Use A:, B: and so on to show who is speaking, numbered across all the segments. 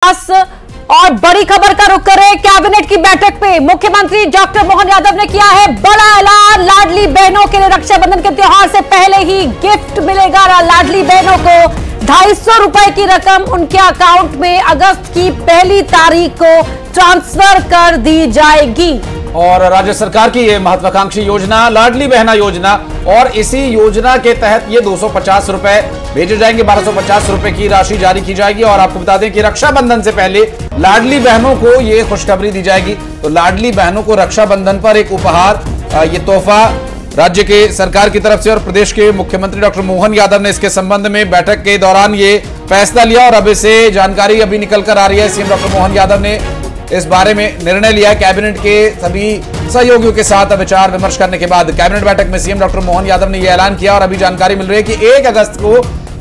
A: और बड़ी खबर का रुख करें कैबिनेट की बैठक पे मुख्यमंत्री डॉक्टर मोहन यादव ने किया है बड़ा ऐलान। लाडली बहनों के लिए रक्षाबंधन के त्योहार से पहले ही गिफ्ट मिलेगा। लाडली बहनों को 250 रुपए की रकम उनके अकाउंट में अगस्त की पहली तारीख को ट्रांसफर कर दी जाएगी।
B: और राज्य सरकार की ये महत्वाकांक्षी योजना लाडली बहना योजना, और इसी योजना के तहत ये 250 रुपए भेजे जाएंगे। 1250 रुपए की राशि जारी की जाएगी। और आपको बता दें कि रक्षाबंधन से पहले लाडली बहनों को ये खुशखबरी दी जाएगी। तो लाडली बहनों को रक्षाबंधन पर एक उपहार, ये तोहफा राज्य के सरकार की तरफ से, और प्रदेश के मुख्यमंत्री डॉक्टर मोहन यादव ने इसके संबंध में बैठक के दौरान ये फैसला लिया। और अब इसे जानकारी अभी निकल कर आ रही है। सीएम डॉक्टर मोहन यादव ने इस बारे में निर्णय लिया। कैबिनेट के सभी सहयोगियों के साथ विचार विमर्श करने के बाद कैबिनेट बैठक में सीएम डॉक्टर मोहन यादव ने यह ऐलान किया। और अभी जानकारी मिल रही है कि 1 अगस्त को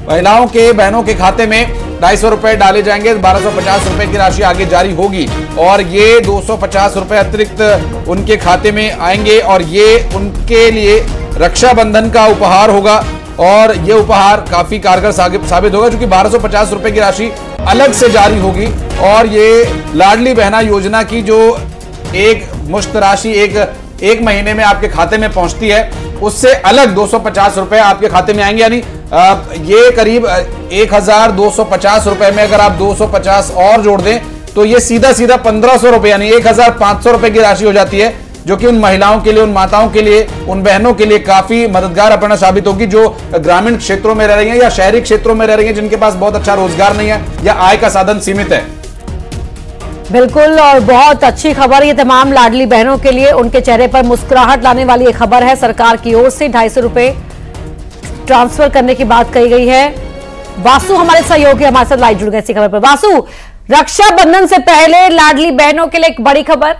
B: महिलाओं के बहनों के खाते में 250 रुपए डाले जाएंगे। 1250 रुपए की राशि आगे जारी होगी और ये 250 रुपए अतिरिक्त उनके खाते में आएंगे। और ये उनके लिए रक्षाबंधन का उपहार होगा। और ये उपहार काफी कारगर साबित होगा, क्योंकि 1250 रुपए की राशि अलग से जारी होगी। और ये लाडली बहना योजना की जो एक मुश्त राशि एक महीने में आपके खाते में पहुंचती है, उससे अलग 250 रुपए आपके खाते में आएंगे। यानी ये करीब 1250 रुपए में अगर आप 250 और जोड़ दें तो ये सीधा 1500 रुपए यानी 1500 रुपए की राशि हो जाती है, जो कि उन महिलाओं के लिए, उन माताओं के लिए, उन बहनों के लिए काफी मददगार अपना साबित होगी, जो ग्रामीण क्षेत्रों में रह रही हैं या शहरी क्षेत्रों में रह रही हैं, जिनके पास बहुत अच्छा रोजगार नहीं है या आय का साधन सीमित है।
A: बिल्कुल, और बहुत अच्छी खबर ये तमाम लाडली बहनों के लिए। उनके चेहरे पर मुस्कुराहट लाने वाली एक खबर है। सरकार की ओर से 250 रुपए ट्रांसफर करने की बात कही गई है। वासु हमारे सहयोगी हमारे साथ लाइव जुड़ गए इसी खबर पर। वासु, रक्षाबंधन से पहले लाडली बहनों के लिए एक बड़ी खबर।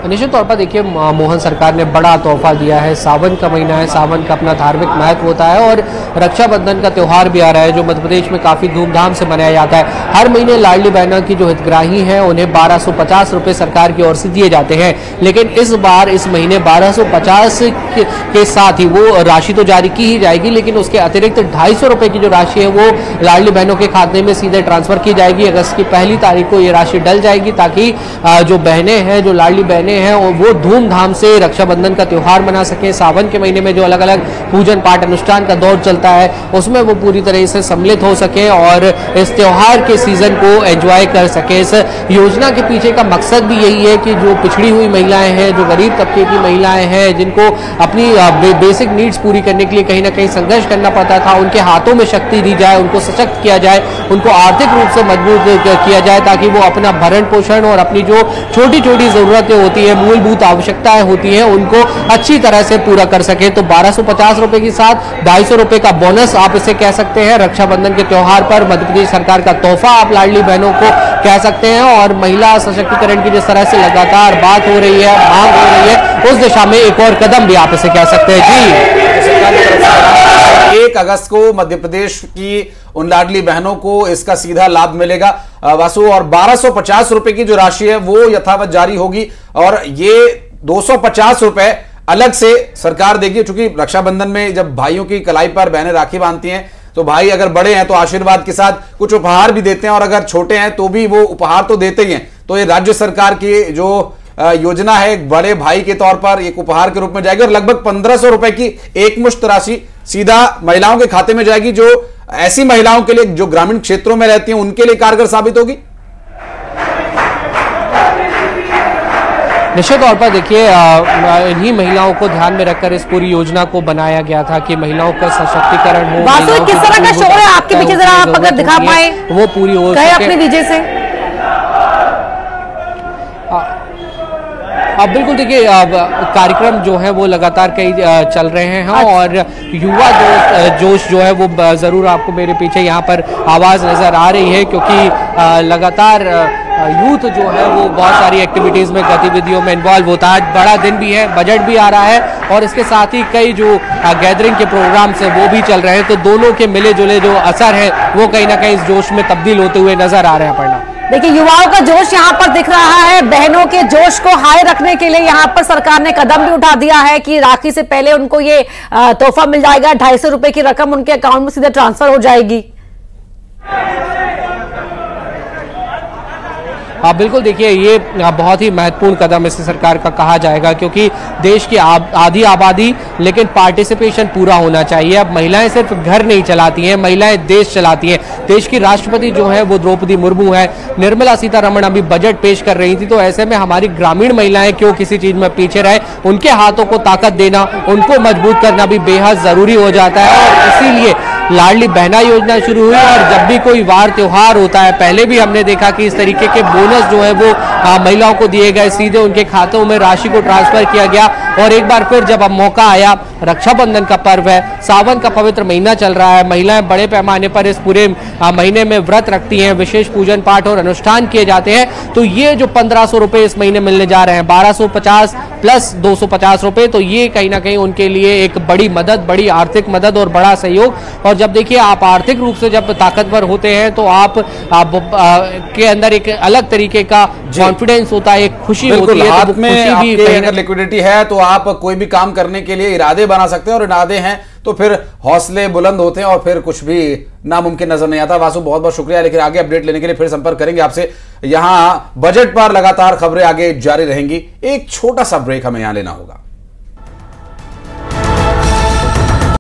C: निश्चित तौर पर देखिए, मोहन सरकार ने बड़ा तोहफा दिया है। सावन का महीना है, सावन का अपना धार्मिक महत्व होता है और रक्षाबंधन का त्यौहार भी आ रहा है, जो मध्य प्रदेश में काफी धूमधाम से मनाया जाता है। हर महीने लाडली बहना की जो हितग्राही हैं उन्हें 1250 रुपए सरकार की ओर से दिए जाते हैं, लेकिन इस बार इस महीने 1250 के साथ ही वो राशि तो जारी की ही जाएगी, लेकिन उसके अतिरिक्त 250 रुपए की जो राशि है वो लाडली बहनों के खाते में सीधे ट्रांसफर की जाएगी। अगस्त की पहली तारीख को ये राशि डल जाएगी, ताकि जो बहनें हैं, जो लाडली बहनें हैं, वो धूमधाम से रक्षाबंधन का त्योहार मना सकें। सावन के महीने में जो अलग अलग पूजन पाठ अनुष्ठान का दौर चलता है उसमें वो पूरी तरह से सम्मिलित हो सकें और इस त्योहार के सीजन को एंजॉय कर सकें। इस योजना के पीछे का मकसद भी यही है कि जो पिछड़ी हुई महिलाएं हैं, जो गरीब तबके की महिलाएं हैं, जिनको अपनी बेसिक नीड्स पूरी करने के लिए कहीं ना कहीं संघर्ष करना पड़ता था, उनके हाथों में शक्ति दी जाए, उनको सशक्त किया जाए, उनको आर्थिक रूप से मजबूत किया जाए, ताकि वो अपना भरण पोषण और अपनी जो छोटी छोटी जरूरतें होती है, मूलभूत आवश्यकताएं होती हैं, उनको अच्छी तरह से पूरा कर सके। तो 1250 रुपए के साथ 250 रुपए का बोनस आप इसे कह सकते हैं। रक्षाबंधन के त्योहार पर मध्य प्रदेश सरकार का तोहफा आप लाडली बहनों को कह सकते हैं। और महिला सशक्तिकरण की जिस तरह से लगातार बात हो रही है, मांग हो रही है, उस दिशा में एक और कदम भी आप इसे कह सकते हैं। जी,
B: 1 अगस्त को मध्य प्रदेश की उन लाडली बहनों को इसका सीधा लाभ मिलेगा वासु। और 1250 रुपए की जो राशि है वो यथावत जारी होगी, और ये 250 रुपए अलग से सरकार देगी। क्योंकि रक्षाबंधन में जब भाइयों की कलाई पर बहनें राखी बांधती हैं, तो भाई अगर बड़े हैं तो आशीर्वाद के साथ कुछ उपहार भी देते हैं, और अगर छोटे हैं तो भी वो उपहार तो देते ही हैं। तो ये राज्य सरकार की जो योजना है, एक बड़े भाई के तौर पर एक उपहार के रूप में जाएगी। और लगभग 1500 रुपए की एक मुश्त राशि सीधा महिलाओं के खाते में जाएगी, जो ऐसी महिलाओं के लिए जो ग्रामीण क्षेत्रों में रहती हैं उनके लिए कारगर साबित होगी।
C: निश्चित तौर पर देखिए, इन्हीं महिलाओं को ध्यान में रखकर इस पूरी योजना को बनाया गया था कि महिलाओं का सशक्तिकरण हो।
A: वासु, किस तरह का शोर है आपके पीछे, जरा आप अगर दिखा पाए
C: वो पूरी हो
A: सके अपने डीजे से।
C: अब बिल्कुल देखिए, कार्यक्रम जो है वो लगातार कई चल रहे हैं और युवा जोश जो है वो जरूर आपको मेरे पीछे यहाँ पर आवाज नजर आ रही है, क्योंकि लगातार यूथ जो है वो बहुत सारी एक्टिविटीज में, गतिविधियों में इन्वॉल्व होता है। बड़ा दिन भी है, बजट भी आ रहा है, और इसके साथ ही कई जो गैदरिंग के प्रोग्राम्स हैं वो भी चल रहे हैं। तो दोनों के मिले जुले जो असर है वो कहीं ना कहीं इस जोश में तब्दील होते हुए नजर आ रहे हैं। पढ़ना
A: देखिए, युवाओं का जोश यहाँ पर दिख रहा है। बहनों के जोश को हाई रखने के लिए यहाँ पर सरकार ने कदम भी उठा दिया है कि राखी से पहले उनको ये तोहफा मिल जाएगा। 250 रुपए की रकम उनके अकाउंट में सीधे ट्रांसफर हो जाएगी।
C: बिल्कुल देखिए ये बहुत ही महत्वपूर्ण कदम इस सरकार का कहा जाएगा, क्योंकि देश की आधी आबादी लेकिन पार्टिसिपेशन पूरा होना चाहिए। अब महिलाएं सिर्फ घर नहीं चलाती हैं, महिलाएं देश चलाती हैं। देश की राष्ट्रपति जो है वो द्रौपदी मुर्मू है, निर्मला सीतारमण अभी बजट पेश कर रही थी, तो ऐसे में हमारी ग्रामीण महिलाएं क्यों किसी चीज में पीछे रहे, उनके हाथों को ताकत देना, उनको मजबूत करना भी बेहद जरूरी हो जाता है। और इसीलिए लाडली बहना योजना शुरू हुई। और जब भी कोई वार त्योहार होता है, पहले भी हमने देखा कि इस तरीके के बोनस जो है वो महिलाओं को दिए गए, सीधे उनके खातों में राशि को ट्रांसफर किया गया। और एक बार फिर जब अब मौका आया, रक्षाबंधन का पर्व है, सावन का पवित्र महीना चल रहा है, महिलाएं बड़े पैमाने पर इस पूरे महीने में व्रत रखती हैं, विशेष पूजन पाठ और अनुष्ठान किए जाते हैं। तो ये जो 1500 रुपए इस महीने मिलने जा रहे हैं, 1250 प्लस 250 रुपए, तो ये कहीं ना कहीं उनके लिए एक बड़ी मदद, बड़ी आर्थिक मदद और बड़ा सहयोग। और जब देखिए आप आर्थिक रूप से जब ताकतवर होते हैं तो आप के अंदर एक अलग तरीके का कॉन्फिडेंस होता है, एक खुशी होती है।
B: हाथ
C: तो
B: में
C: खुशी भी
B: अगर लिक्विडिटी है तो आप कोई भी काम करने के लिए इरादे बना सकते हैं, और इरादे हैं तो फिर हौसले बुलंद होते हैं और फिर कुछ भी नामुमकिन नजर नहीं आता। वासु बहुत बहुत शुक्रिया, लेकिन आगे अपडेट लेने के लिए फिर संपर्क करेंगे आपसे। यहां बजट पर लगातार खबरें आगे जारी रहेंगी। एक छोटा सा ब्रेक हमें यहां लेना होगा।